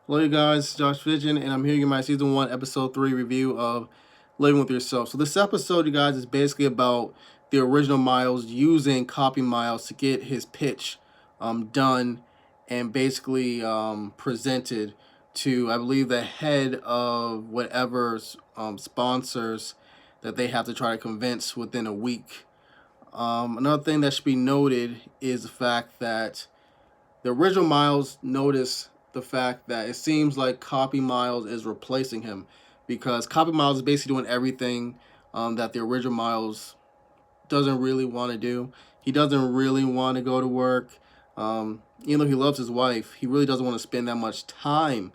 Hello, you guys. Josh Vision, and I'm here in my season 1, episode 3 review of Living with Yourself. So, this episode, you guys, is basically about the original Miles using Copy Miles to get his pitch done and basically presented to, I believe, the head of whatever sponsors that they have to try to convince within a week. Another thing that should be noted is the fact that the original Miles noticed the fact that it seems like Copy Miles is replacing him because Copy Miles is basically doing everything that the original Miles doesn't really want to do. He doesn't really want to go to work. Even though he loves his wife, he really doesn't want to spend that much time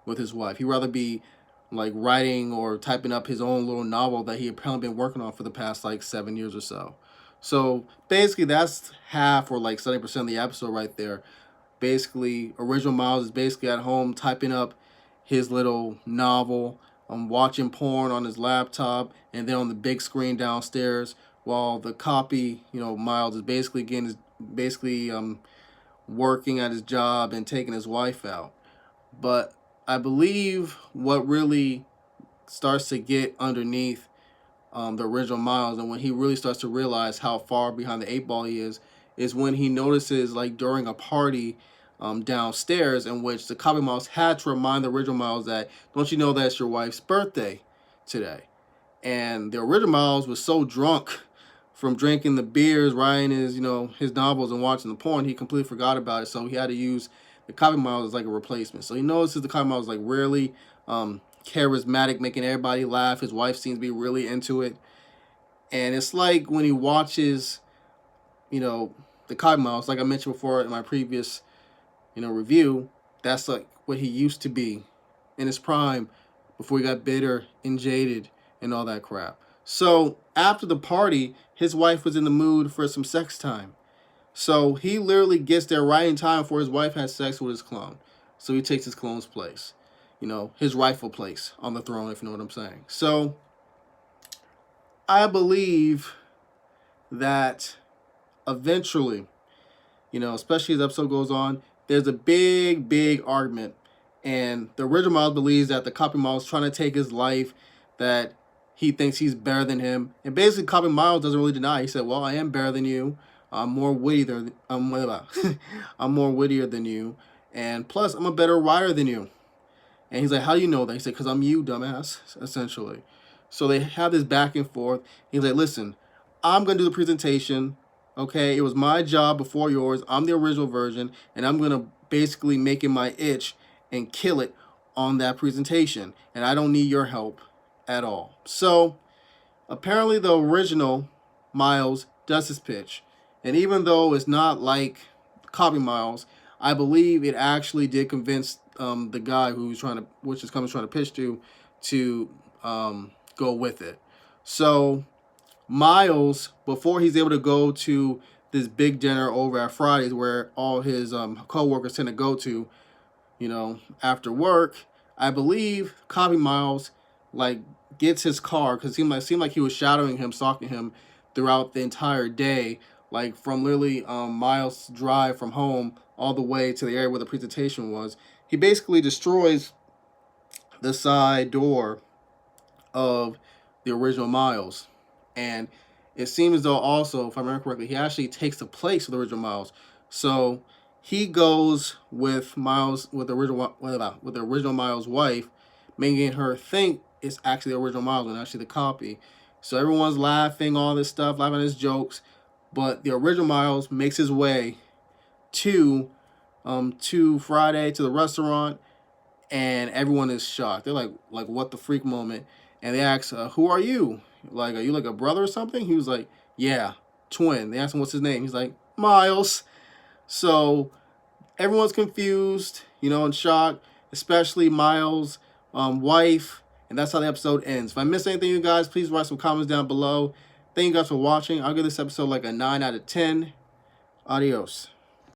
with his wife. He'd rather be like writing or typing up his own little novel that he apparently been working on for the past like 7 years or so. So basically, that's half or like 70% of the episode right there. Basically, original Miles is basically at home typing up his little novel, watching porn on his laptop, and then on the big screen downstairs, while the copy, Miles is basically getting his, basically working at his job and taking his wife out. But I believe what really starts to get underneath the original Miles, and when he really starts to realize how far behind the eight ball he is when he notices, like during a party downstairs, in which the Copy Miles had to remind the original Miles that, don't you know that it's your wife's birthday today? And the original Miles was so drunk from drinking the beers, writing his novels, and watching the porn, he completely forgot about it. So he had to use the Copy Miles as like a replacement. So he notices the Copy Miles like really charismatic, making everybody laugh. His wife seems to be really into it. And it's like when he watches, the Copy Miles, like I mentioned before in my previous, review, that's like what he used to be in his prime before he got bitter and jaded and all that crap. So after the party, his wife was in the mood for some sex time. So he literally gets there right in time before his wife has sex with his clone. So he takes his clone's place, his rightful place on the throne, if you know what I'm saying. So I believe that eventually, especially as the episode goes on, there's a big, big argument. And the original Miles believes that the Copy Miles is trying to take his life, that he thinks he's better than him. And basically, Copy Miles doesn't really deny. He said, well, I am better than you. I'm more witty than, I'm more wittier than you. And plus, I'm a better writer than you. And he's like, how do you know that? He said, because I'm you, dumbass, essentially. So they have this back and forth. He's like, listen, I'm going to do the presentation. Okay, it was my job before yours. I'm the original version, and I'm going to basically make it my itch and kill it on that presentation. And I don't need your help at all. So apparently the original Miles does his pitch. And even though it's not like Copy Miles, I believe it actually did convince the guy who's trying to pitch to go with it. So Miles, before he's able to go to this big dinner over at Fridays where all his co-workers tend to go to, after work, I believe Copy Miles like gets his car, because it seemed like he was shadowing him, stalking him throughout the entire day, like from literally Miles' drive from home all the way to the area where the presentation was. He basically destroys the side door of the original Miles. And it seems as though also, if I remember correctly, he actually takes the place of the original Miles. So he goes with Miles, with the original Miles' wife, making her think it's actually the original Miles and actually the copy. So everyone's laughing, all this stuff, laughing at his jokes. But the original Miles makes his way to Friday, to the restaurant, and everyone is shocked. They're like what the freak moment. And they ask, who are you? Like, are you like a brother or something? He was like, yeah, twin. They asked him what's his name. He's like, Miles. So everyone's confused, in shock, especially Miles' wife. And that's how the episode ends. If I missed anything, you guys, please write some comments down below. Thank you guys for watching. I'll give this episode like a 9 out of 10. Adios.